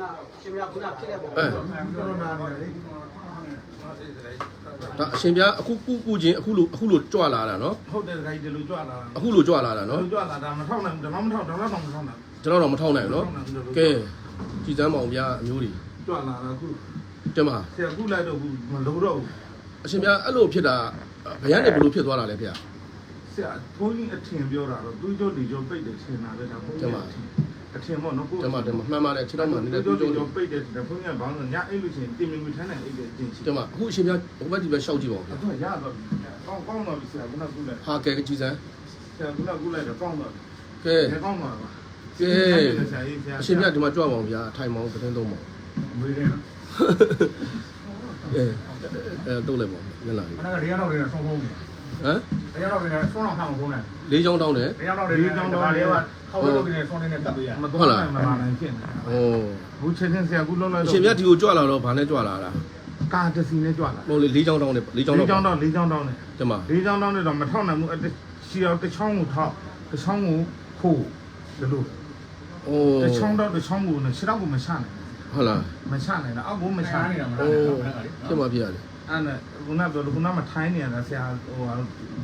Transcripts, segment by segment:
ဒါအရှင်ပြအခုကူချင်းအခုလိုကြွလာတာနော်ဟုတ်တယ်ခိုင်တယ်လို့ကြွလာတာအခုလိုကြွလာတာနော်ကြွလာတာမထောက်နိုင်ဘူးတော့မထောက်တော့မထောက်နိုင်ကျွန်တော်တော့မထောက်နိုင်ဘူးနော်ကဲကြည်စမ်းမအောင်ဗျာအမျိုးတွေကြွလာတာအခုတင်ပါဆရာကူလိုက်တော့ဘူးမလို့တော့ဘူးအရှင်ပြအဲ့လိုဖြစ်တာဘယ်ကနေဘလို့ဖြစ်သွားတာလဲဗျာဆရာဘုန်းကြီးအထင်ပြောတာတော့သူ့ကြောင့်ဒီကြောင့်ပိတ်တယ်ထင်တာပဲဒါဘုန်းကြီးအထင်ပေါ့နော်ကိုတင်ပါမှန်ပါတယ်ခြေတော့မှနည်းနည်းသူ့ကြောင့်ပိတ်တယ်ဒါဘုန်းကြီးကဘာလို့ညအိတ်လို့ရှိရင်တင်မြင်မြထမ်းနိုင်အိတ်တယ်တင်ရှိတင်ပါအခုအရှင်ပြဟိုဘက်ဒီဘက်ရှောက်ကြည့်ပါဦးအခုရတော့ကောင်းတော့ပြီဆရာခုနကကူလိုက်ဟာကဲကြည်စမ်းဆရာခုနကကူလိုက်တော့ကောင်းတော့ကဲကောင်းတော့ပါကဲအရှင်ပြဒီမှာကြွပါအောင်ဗျာထိုင်မောင်းသတင်းသုံးပါမွေးတယ်တော့လည်းပေါ့ညလာအဲ့ဒါကတရားတော်တွေနဲ့ဆုံးဆုံးနေဟမ်တရားတော်တွေနဲ့ဆုံးအောင်ခံအောင်ဆုံးနေလေးချောင်းတောင်းတယ်တရားတော်တွေနဲ့တောင်းတယ်ကဟောလို့နေဆုံးနေတဲ့တပ်ပေးရမတော်နိုင်မလာနိုင်ဖြစ်နေဘူးချက်ချင်းဆရာကူလုံးလိုက်တော့အရှင်ပြဒီကိုကြွလာတော့ဘာနဲ့ကြွလာတာကာတစီနဲ့ကြွလာဟုတ်လေလေးချောင်းတောင်းတယ်လေးချောင်းတောင်းလေးချောင်းတောင်းတယ်တမလေးချောင်းတောင်းတယ်တော့မထောက်နိုင်ဘူးရှီအောင်တစ်ချောင်းကိုထောက်တစ်ချောင်းကိုခိုးဒီလိုတစ်ချောင်းတော့တစ်ချောင်းကိုနဲ့ခြေတော့ကိုမချနိုင်ဟုတ်လားမချနိုင်တော့အောက်ကိုမချနေတာမလားဖြစ်မှာဖြစ်ရတယ်အဲ့နဲ့ခုနပြောလို့ခုနမထိုင်းနေရတာဆရာဟို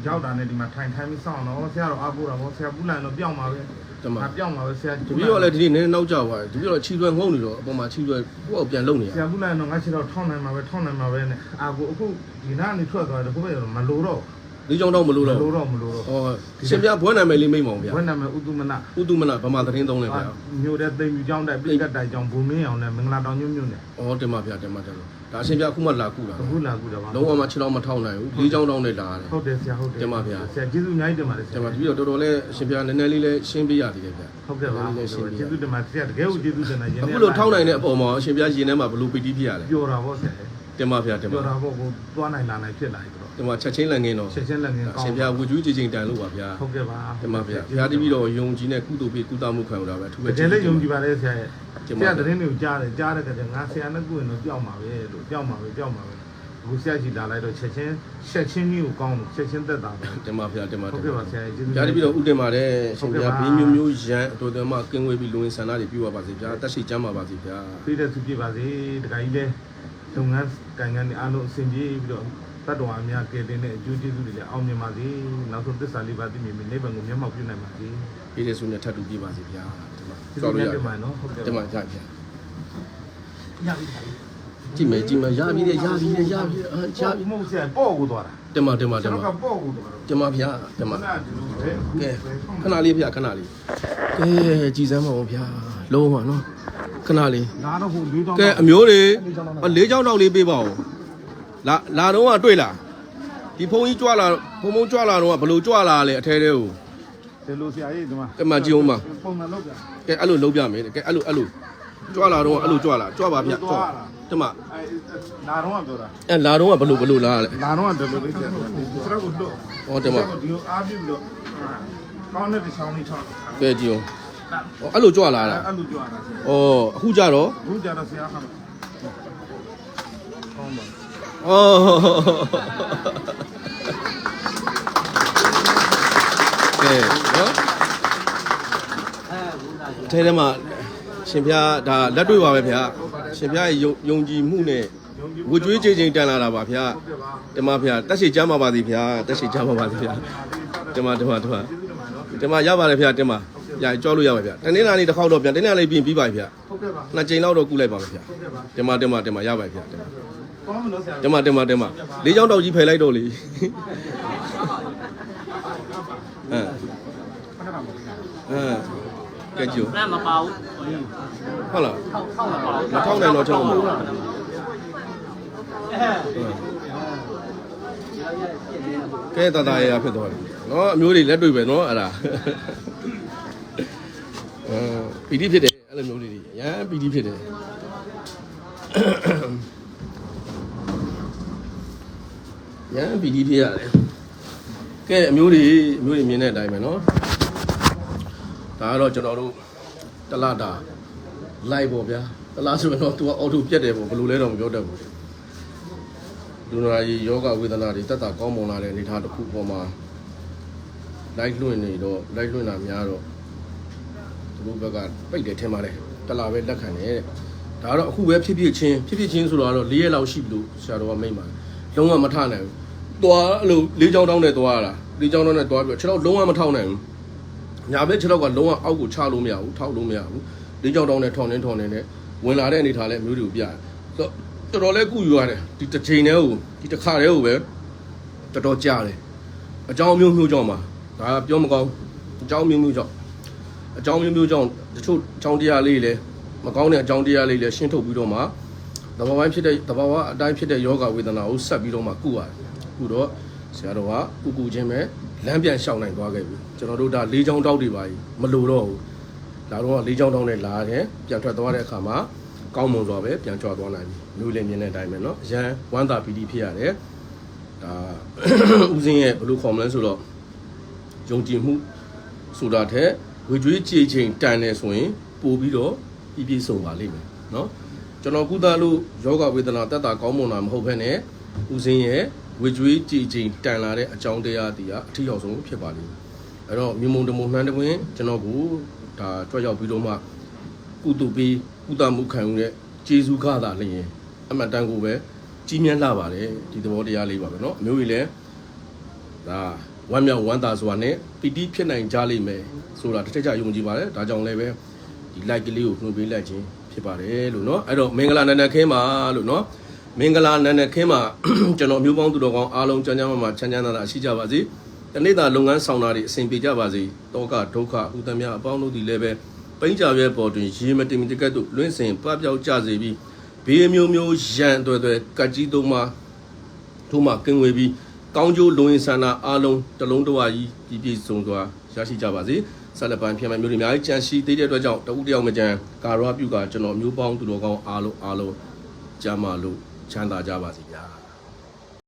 ရောက်တာနဲ့ဒီမှာထိုင်ပြီးစောင့်တော့ဆရာတော့အားကိုးတာပေါ့ဆရာပူလိုက်တော့ပြောင်းပါပဲတမပြောင်းပါပဲဆရာတပည့်တော့လည်းဒီနေ့နည်းနောက်ကျသွားတယ်တပည့်တော့ခြီလွယ်ငုံနေတော့အပေါ်မှာခြီလွယ်ကိုယ့်အပြန်လုံနေရဆရာပူလိုက်တော့ငါခြေတော့ထောင်းနိုင်မှာပဲနဲ့အားကိုအခုဒီနားနေထွက်သွားတယ်ကိုယ့်ဘက်မလို့တော့လေးချောင်းတော့မလို့တော့ဩရှင်ပြဘွဲနာမယ်လေးမိတ်မောင်ဗျာဘွဲနာမယ်ဥတုမနဗမာသတင်းသုံးလဲဗျာမြို့တဲ့သိမ်မြူကျောင်းတဲ့ပြိကတ်တိုင်ကျောင်းဘူမင်းအောင်နဲ့မင်္ဂလာတောင်ညွန့်နဲ့ဩတင်ပါဗျာတင်ပါဒါအရှင်ပြအခုမှလာကူတာအခုလာကူတာပါလုံးဝမှခြေတော့မထောက်နိုင်ဘူးလေးချောင်းတောင်းနဲ့လာတယ်ဟုတ်တယ်ဆရာဟုတ်တယ်တင်ပါဗျာဆရာကျေးဇူးအများကြီးတင်ပါတယ်ဆရာတင်ပါတပည့်တော့တော်တော်လေးအရှင်ပြနည်းနည်းလေးလည်းရှင်းပြရသေးတယ်ဗျာဟုတ်ကဲ့ပါကျေးဇူးတင်ပါတယ်ဆရာတကယ်ကိုကျေးဇူးတင်တယ်အခုလိုထောက်နိုင်တဲ့အပေါ်မှာအရှင်ပြရင်ထဲမှာဘလို့ပီတိဖြစ်ရလဲပြောတာပေါ့ဆရာတင်ပါဗျာတင်ပါပြောတာပေါ့ကိုသွားနိုင်လာနိုင်ဖြစ်လာပြီတော့တင်ပါချက်ချင်းလက်ငင်းတော့ချက်ချင်းလက်ငင်းကောင်းအရှင်ပြဝူကျူးကြည်ချိန်တန်လို့ပါဗျာဟုတ်ကဲ့ပါတင်ပါဗျာဘုရားတပည့်တော်ယုံကြည်နဲ့ကုသိုလ်ပေးကုသမှုခံရတာပဲအထူးပဲတကယ်လည်းယုံကြည်ပါတယ်ဆရာရဲ့ဆရာသတင်းတွေကိုကြားတဲ့ကတည်းကငါဆရာနဲ့ကုရင်တော့ကြောက်မှာပဲလို့ကြောက်မှာပဲအခုဆရာကြီးလာလိုက်တော့ချက်ချင်းကြီးကိုကောင်းလို့ချက်ချင်းသက်တာပဲတင်ပါဗျာတင်ပါဟုတ်ကဲ့ပါဆရာကြီးဘုရားတပည့်တော်ဥတင်ပါတယ်ရှင်ဗျာဘေးမျိုးရန်အတော်တော်မှကင်းဝေးပြီးလူဝင်ဆန္ဒတွေပြုပါပါစေဗျာတက်ရှိကျမ်းပါပါစေဗျာပြည့်တဲ့သူပြပါစေတခါကြီးလဲလုပ်ငန်းကိုင်ငန်းတွေအားလုံးအဆင်ပြေပြီးတော့တတ်တော်အများကဲတင်တဲ့အကျိုးကျေးဇူးတွေလည်းအောင်မြင်ပါစေနောက်ဆုံးသစ္စာလေးပါးသိမြင်ပြီးနိဗ္ဗာန်ကိုမျက်မှောက်ပြုနိုင်ပါစေပြည့်တဲ့ဆုနဲ့ထပ်တူပြပါစေဗျာဒီမှာကြောက်လို့ရတယ်နော်ဟုတ်ကဲ့ဒီမှာကြာဗျာရပြီကြည့်မယ်ရပြီလေကြာပြီမဟုတ်ဆရာပေါ့ကိုသွားတာတင်ပါပေါ့ကိုသွားတာတင်ပါဗျာတင်ပါကဲခဏလေးဗျာခဏလေးကဲကြည်စမ်းပါဦးဗျာလုံးပါနော်ခဏလေးလာတော့ဟို၄ချောင်းကဲအမျိုးတွေ၄ချောင်းတောက်လေးပေးပါဦးလာတော့ကတွေ့လားဒီဖုံကြီးကြွလာဖုံကြွလာတော့ဘလို့ကြွလာလဲအထဲထဲကိုဒီလိုဆရာကြီးဒီမှာကဲမကြည့်ဦးမပုံမှန်လုပ်ပြကဲအဲ့လိုလုပ်ပြမယ်ကဲအဲ့လိုကြွလာတော့အဲ့လိုကြွလာကြွပါဗျာကြွတမလာတော့ပြောတာလာတော့ကဘလို့လာလဲလာတော့တယ်လို့လေးဆရာဒီစရကိုလို့ဟောတမဒီကိုအားပြုလို့ကောင်းတဲ့ချောင်းလေးထောက်ကဲကြည့်အောင်အဲ့လိုကြွလာတာအဲ့လိုကြွလာတာဆရာအခုကြတော့ဆရာဟုတ်ကောင်းပါကဲနော်ထဲမှာရှင်ပြဒါလက်တွေ့ပါပဲဗျာရှင်ပြရဲ့ယုံကြည်မှုနဲ့ဝကြွေးကြိမ်ကြိမ်တန်လာတာပါဗျာတမဗျာတက်ရှိကြမ်းပါပါသည်ဗျာတက်ရှိကြမ်းပါပါသည်ဗျာတမရပါတယ်ဗျာတမရကြောလို့ရပါဗျာတနေ့လာနေတစ်ခေါက်တော့ဗျာတနေ့လာလေးပြင်ပြီးပါဗျာဟုတ်ကဲ့ပါနှစ်ကြိမ်လောက်တော့ကုလိုက်ပါမယ်ဗျာတမရပါဗျာကောင်းမလို့ဆရာတမလေးချောင်းတောက်ကြီးဖယ်လိုက်တော့လေကဲကြည့်那么包，ဟုတ်လားမထောက်နိုင်တော့ချက်မဟုတ်ကဲတာရဖြစ်သွားပြီနော်အမျိုးတွေလက်တွေ့ပဲနော်အဲ့ဒါပီတိဖြစ်တယ်အဲ့လိုမျိုးလေးတွေအရန်ပီတိဖြစ်တယ်ရန်ပီတိဖြစ်ရတယ်ကဲအမျိုးတွေမြင်တဲ့အတိုင်းပဲနော်ဒါကတော့ကျွန်တော်တို့တလတာလိုက်ပေါ့ဗျာတလားဆိုရင်တော့ तू အော်တိုပြက်တယ်ပေါ့ဘယ်လိုလဲတော့မပြောတတ်ဘူးလူနာကြီးယောဂဝေဒနာတွေတက်တာကောင်းမွန်လာတဲ့အနေအထားတစ်ခုပေါ်မှာလိုက်လွှင့်တာများတော့သူတို့ဘက်ကပိတ်တယ်ထင်ပါတယ်တလားပဲလက်ခံတယ် ဒါကတော့အခုပဲဖြစ်ချင်းဆိုတော့4ရက်လောက်ရှိပြီလို့ဆရာတော်ကမိန့်ပါတယ်လုံးဝမထနိုင်ဘူးသွားအဲ့လိုလေးချောင်းတောင်းနဲ့သွားရတာလေးချောင်းတောင်းနဲ့သွားပြီးတော့ခြေထောက်လုံးဝမထောက်နိုင်ဘူးညာဘက်ခြေထောက်ကလုံးဝအောက်ကိုချလို့မရဘူးထောက်လို့မရဘူးလေးချောင်းတောင်းနဲ့ထောင်နေနဲ့ဝင်လာတဲ့အနေထားလဲမျိုးတွေကိုပြတယ်ဆိုတော့တော်တော်လေးကုယူရတယ်ဒီတစ်ချိန်တည်းကိုဒီတစ်ခါတည်းကိုပဲတော်တော်ကြားတယ်အကြောင်းမျိုးကြောင့်ပါဒါကပြောမကောင်းအကြောင်းမျိုးကြောင့်တချို့အကြောင်းတရားလေးလည်းမကောင်းတဲ့အကြောင်းတရားလေးလည်းရှင်းထုတ်ပြီးတော့မှတဘာဝအတိုင်းဖြစ်တဲ့ယောဂဝေဒနာကိုဆက်ပြီးတော့မှကုရတယ်ကုတော့ဆရာတော်ကကုချင်းပဲလမ်းပြန်လျှောက်နိုင်သွားခဲ့ပြီကျွန်တော်တို့ဒါ၄ချောင်းတောက်တွေပါမလိုတော့ဘူးဒါတော့၄ချောင်းတောက်နဲ့လာတယ်ပြန်ထွက်သွားတဲ့အခါမှာကောင်းမွန်စွာပဲပြန်ကြွသွားနိုင်ပြီမျိုးလည်းမြင်တဲ့အတိုင်းပဲเนาะအရန်ဝမ်းသာပီတိဖြစ်ရတယ်ဒါဦးစင်းရဲ့ဘယ်လိုခေါ်မလဲဆိုတော့ယုံကြည်မှုဆိုတာထက်ဝေကျွေးကြည်ချိန်တန်နေဆိုရင်ပို့ပြီးတော့ပြည့်စုံပါလိမ့်မယ်เนาะကျွန်တော်ကုသလို့ယောဂဝေဒနာတက်တာကောင်းမွန်တာမဟုတ်ဘဲနဲ့ဦးစင်းရဲ့ဝေကျွေးကြည်ချိန်တန်လာတဲ့အကြောင်းတရားတွေကအထီးရောက်ဆုံးဖြစ်ပါလိမ့်မယ်အဲ့တော့မြေမုံတမုံနှမ်းတဝင်းကျွန်တော်ကိုဒါကြွရောက်ပြီးတော့မှကုသပြီးကုသမှုခံယူတဲ့ကျေးဇူးခတာလျင်အမှတ်တမ်းကိုပဲကြီးမြတ်လာပါတယ်ဒီသဘောတရားလေးပါပဲเนาะအမျိုးကြီးလည်းဒါဝမ်းမြောက်ဝမ်းသာစွာနဲ့ပီတိဖြစ်နိုင်ကြလိမ့်မယ်ဆိုတာတစ်ထက်ကြယုံကြည်ပါတယ်ဒါကြောင့်လည်းပဲဒီ like ကလေးကိုနှုတ်ပေးလိုက်ခြင်းဖြစ်ပါတယ်လို့เนาะအဲ့တော့မင်္ဂလာနန္ဒခင်းပါလို့เนาะမင်္ဂလာနန္ဒခင်းမှာကျွန်တော်မျိုးပေါင်းသူတော်ကောင်းအားလုံးကျမ်းမာချမ်းသာရှိကြပါစေတနေ့တာလုပ်ငန်းဆောင်တာတွေအဆင်ပြေကြပါစေတောကဒုက္ခဥဒ္ဒမြအပေါင်းတို့ဒီလည်းပဲပိန်းကြရဲပေါ်တွင်ရေမတင်မတကတ်တို့လွင့်စင်ပပျောက်ကြစေပြီးဘေးမျိုးရန်တွယ်ကတ်ကြီးသုံးမှာထို့မှာကင်ဝေပြီးကောင်းကျိုးလုံရင်ဆန္ဒအားလုံးတလုံးတဝါကြီးပြည့်စုံစွာရရှိကြပါစေဆက်လက်ပန်ဖြစ်မဲ့မျိုးတွေအများကြီးကြံရှိသေးတဲ့အတွက်ကြောင့်တဦးတယောက်မကြံကာရဝပြုကကျွန်တော်မျိုးပေါင်းသူတော်ကောင်းအားလုံးကျမ်းမာလို့ချမ်းသာကြပါစေဗျာ